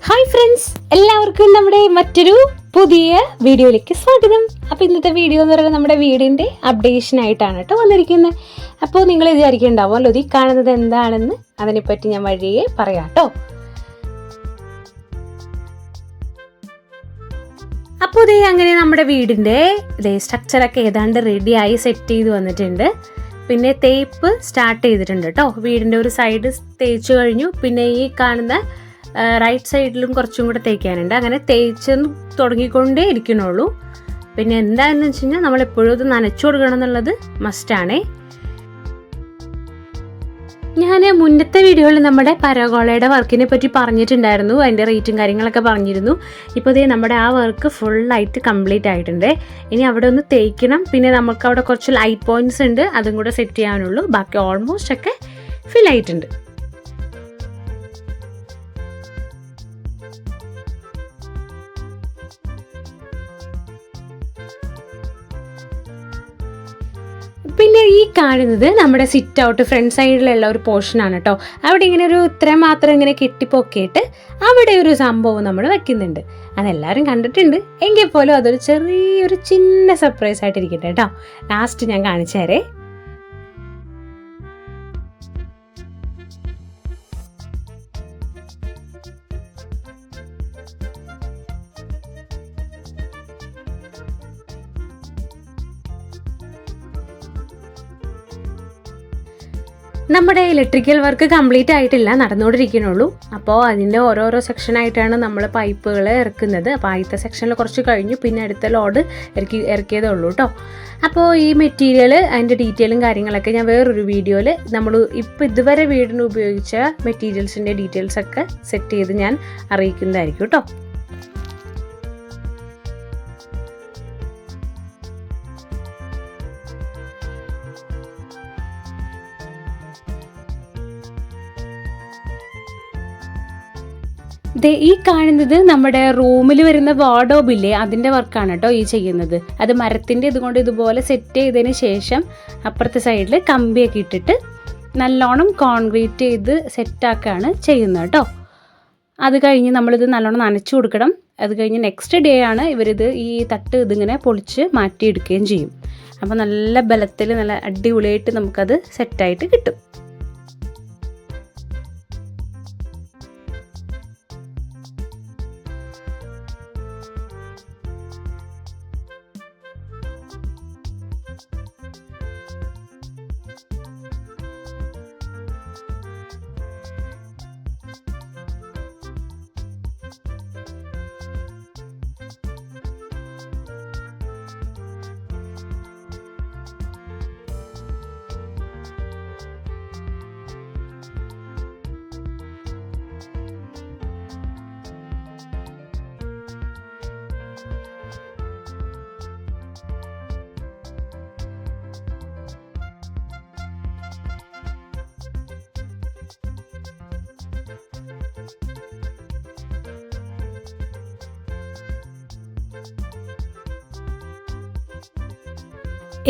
Hi friends, എല്ലാവർക്കും നമ്മുടെ മറ്റൊരു പുതിയ വീഡിയോയിലേക്ക് സ്വാഗതം. അപ്പോൾ ഇന്നത്തെ വീഡിയോ എന്ന് പറയുന്നത് നമ്മുടെ വീടിൻ്റെ അപ്ഡേഷൻ ആയിട്ടാണ് കേട്ടോ വന്നിരിക്കുന്നത്. അപ്പോൾ നിങ്ങൾ വിചാരിക്കുന്നുണ്ടാവുമല്ലോ ഈ കാണുന്നത് എന്താണെന്ന്. അതിനെപ്പറ്റി ഞാൻ വഴിയെ പറയാം കേട്ടോ. അപ്പോൾ ഇതേ അങ്ങനെ നമ്മുടെ വീടിൻ്റെ സ്ട്രക്ചറൊക്കെ ഏതാണ്ട് റെഡിയായി സെറ്റ് ചെയ്ത് വന്നിട്ടുണ്ട്. പിന്നെ തേപ്പ് സ്റ്റാർട്ട് ചെയ്തിട്ടുണ്ട് കേട്ടോ. വീടിൻ്റെ ഒരു സൈഡ് തേച്ച് കഴിഞ്ഞു. പിന്നെ ഈ കാണുന്ന റൈറ്റ് സൈഡിലും കുറച്ചും കൂടെ തേക്കാനുണ്ട്. അങ്ങനെ തേച്ച് തുടങ്ങിക്കൊണ്ടേ ഇരിക്കണുള്ളൂ. പിന്നെ എന്താണെന്ന് വെച്ച് കഴിഞ്ഞാൽ നമ്മളെപ്പോഴും ഇത് നനച്ചു കൊടുക്കണം എന്നുള്ളത് മസ്റ്റാണേ. ഞാൻ മുന്നത്തെ വീഡിയോയിൽ നമ്മുടെ പരഗോളയുടെ വർക്കിനെ പറ്റി പറഞ്ഞിട്ടുണ്ടായിരുന്നു. അതിൻ്റെ റേറ്റും കാര്യങ്ങളൊക്കെ പറഞ്ഞിരുന്നു. ഇപ്പോൾ ഇതേ നമ്മുടെ ആ വർക്ക് ഫുള്ളായിട്ട് കംപ്ലീറ്റ് ആയിട്ടുണ്ട്. ഇനി അവിടെ ഒന്ന് തേക്കണം. പിന്നെ നമുക്ക് അവിടെ കുറച്ച് ലൈറ്റ് പോയിൻറ്റ്സ് ഉണ്ട്, അതും കൂടെ സെറ്റ് ചെയ്യാനുള്ളൂ. ബാക്കി ഓൾമോസ്റ്റ് ഒക്കെ ഫിൽ ആയിട്ടുണ്ട്. പിന്നെ ഈ കാണുന്നത് നമ്മുടെ സിറ്റ് ഔട്ട് ഫ്രണ്ട് സൈഡിലുള്ള ഒരു പോർഷനാണ് കേട്ടോ. അവിടെ ഇങ്ങനെ ഒരു ഇത്രയും മാത്രം ഇങ്ങനെ കെട്ടിപ്പൊക്കിയിട്ട് അവിടെ ഒരു സംഭവം നമ്മൾ വെക്കുന്നുണ്ട്. അതെല്ലാവരും കണ്ടിട്ടുണ്ട്. എങ്കിൽ പോലും അതൊരു ചെറിയൊരു ചിന്ന സർപ്രൈസ് ആയിട്ടിരിക്കട്ടെ കേട്ടോ. ലാസ്റ്റ് ഞാൻ കാണിച്ചു തരേ. നമ്മുടെ ഇലക്ട്രിക്കൽ വർക്ക് കംപ്ലീറ്റ് ആയിട്ടില്ല, നടന്നുകൊണ്ടിരിക്കണുള്ളൂ. അപ്പോൾ അതിൻ്റെ ഓരോരോ സെക്ഷനായിട്ടാണ് നമ്മൾ പൈപ്പുകൾ ഇറക്കുന്നത്. അപ്പോൾ ആദ്യത്തെ സെക്ഷനിൽ കുറച്ച് കഴിഞ്ഞു. പിന്നെ അടുത്ത ലോഡ് ഇറക്കിയതേ ഉള്ളൂ കേട്ടോ. അപ്പോൾ ഈ മെറ്റീരിയൽ അതിൻ്റെ ഡീറ്റെയിലും കാര്യങ്ങളൊക്കെ ഞാൻ വേറൊരു വീഡിയോയിൽ നമ്മൾ ഇപ്പോൾ ഇതുവരെ വീടിന് ഉപയോഗിച്ച മെറ്റീരിയൽസിൻ്റെ ഡീറ്റെയിൽസൊക്കെ സെറ്റ് ചെയ്ത് ഞാൻ അറിയിക്കുന്നതായിരിക്കും കേട്ടോ. ഈ കാണുന്നത് നമ്മുടെ റൂമിൽ വരുന്ന വാർഡ്രോബില്ലേ, അതിൻ്റെ വർക്കാണ് കേട്ടോ ഈ ചെയ്യുന്നത്. അത് മരത്തിൻ്റെ ഇതുകൊണ്ട് ഇതുപോലെ സെറ്റ് ചെയ്തതിന് ശേഷം അപ്പുറത്തെ സൈഡിൽ കമ്പിയൊക്കെ ഇട്ടിട്ട് നല്ലോണം കോൺക്രീറ്റ് ചെയ്ത് സെറ്റാക്കുകയാണ് ചെയ്യുന്നത് കേട്ടോ. അത് കഴിഞ്ഞ് നമ്മളിത് നല്ലോണം നനച്ചു കൊടുക്കണം. അത് കഴിഞ്ഞ് നെക്സ്റ്റ് ഡേ ആണ് ഇവരിത് ഈ തട്ട് ഇതിങ്ങനെ പൊളിച്ച് മാറ്റിയെടുക്കുകയും ചെയ്യും. അപ്പോൾ നല്ല ബലത്തിൽ നല്ല അടിപൊളിയായിട്ട് നമുക്കത് സെറ്റായിട്ട് കിട്ടും.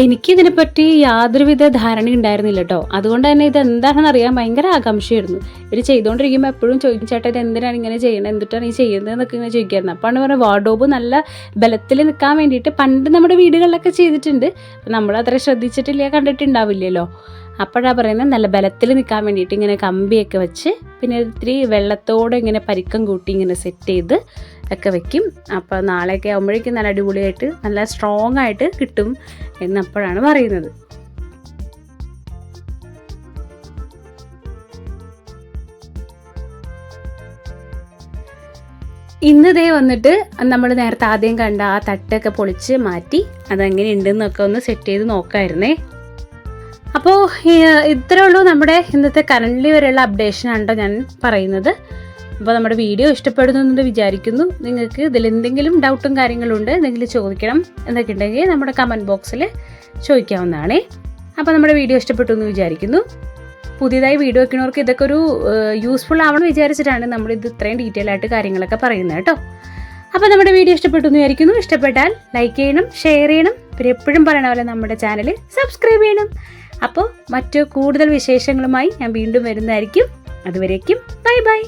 എനിക്കിതിനെപ്പറ്റി യാതൊരുവിധ ധാരണ ഉണ്ടായിരുന്നില്ല കേട്ടോ. അതുകൊണ്ട് തന്നെ ഇത് എന്താണെന്ന് അറിയാൻ ഭയങ്കര ആകാംക്ഷയായിരുന്നു. ഇവർ ചെയ്തുകൊണ്ടിരിക്കുമ്പോൾ എപ്പോഴും ചോദിക്കും, ചേട്ടാ ഇത് എന്തിനാണ് ഇങ്ങനെ ചെയ്യണത്, എന്തിട്ടാണ് ഈ ചെയ്യുന്നത് എന്നൊക്കെ ഇങ്ങനെ ചോദിക്കായിരുന്നു. അപ്പോഴാണ് പറഞ്ഞത് വാർഡ്രോബ് നല്ല ബലത്തിൽ നിൽക്കാൻ വേണ്ടിയിട്ട് പണ്ട് നമ്മുടെ വീടുകളിലൊക്കെ ചെയ്തിട്ടുണ്ട്. അപ്പം നമ്മളത്ര ശ്രദ്ധിച്ചിട്ടില്ല, കണ്ടിട്ടുണ്ടാവില്ലല്ലോ. അപ്പോഴാണ് പറയുന്നത് നല്ല ബലത്തിൽ നിൽക്കാൻ വേണ്ടിയിട്ട് ഇങ്ങനെ കമ്പിയൊക്കെ വെച്ച് പിന്നെ ഇത്തിരി വെള്ളത്തോടെ ഇങ്ങനെ പരിക്കം കൂട്ടി ഇങ്ങനെ സെറ്റ് ചെയ്ത് ഒക്കെ വെക്കും. അപ്പോൾ നാളെയൊക്കെ ആകുമ്പോഴേക്കും നല്ല അടിപൊളിയായിട്ട് നല്ല സ്ട്രോങ് ആയിട്ട് കിട്ടും എന്നപ്പോഴാണ് പറയുന്നത്. ഇന്നതേ വന്നിട്ട് നമ്മൾ നേരത്തെ ആദ്യം കണ്ട ആ തട്ടൊക്കെ പൊളിച്ച് മാറ്റി അതെങ്ങനെ ഉണ്ടെന്നൊക്കെ ഒന്ന് സെറ്റ് ചെയ്ത് നോക്കാമായിരുന്നേ. അപ്പോൾ ഇത്രേ ഉള്ളൂ നമ്മുടെ ഇന്നത്തെ കറൻ്റ്ലി വരെയുള്ള അപ്ഡേഷനാണോ ഞാൻ പറയുന്നത്. അപ്പോൾ നമ്മുടെ വീഡിയോ ഇഷ്ടപ്പെടുന്നു എന്ന് വിചാരിക്കുന്നു. നിങ്ങൾക്ക് ഇതിലെന്തെങ്കിലും ഡൗട്ടും കാര്യങ്ങളുണ്ട്, എന്തെങ്കിലും ചോദിക്കണം എന്നൊക്കെ ഉണ്ടെങ്കിൽ നമ്മുടെ കമൻറ്റ് ബോക്സിൽ ചോദിക്കാവുന്നതാണേ. അപ്പോൾ നമ്മുടെ വീഡിയോ ഇഷ്ടപ്പെട്ടു എന്ന് വിചാരിക്കുന്നു. പുതിയതായി വീഡിയോ വയ്ക്കുന്നവർക്ക് ഇതൊക്കെ ഒരു യൂസ്ഫുൾ ആവണമെന്ന് വിചാരിച്ചിട്ടാണ് നമ്മളിത് ഇത്രയും ഡീറ്റെയിൽ ആയിട്ട് കാര്യങ്ങളൊക്കെ പറയുന്നത് കേട്ടോ. അപ്പോൾ നമ്മുടെ വീഡിയോ ഇഷ്ടപ്പെട്ടു എന്ന് വിചാരിക്കുന്നു. ഇഷ്ടപ്പെട്ടാൽ ലൈക്ക് ചെയ്യണം, ഷെയർ ചെയ്യണം. പിന്നെ എപ്പോഴും പറയണ പോലെ നമ്മുടെ ചാനൽ സബ്സ്ക്രൈബ് ചെയ്യണം. അപ്പോൾ മറ്റു കൂടുതൽ വിശേഷങ്ങളുമായി ഞാൻ വീണ്ടും വരുന്നതായിരിക്കും. അതുവരേക്കും ബൈ ബൈ.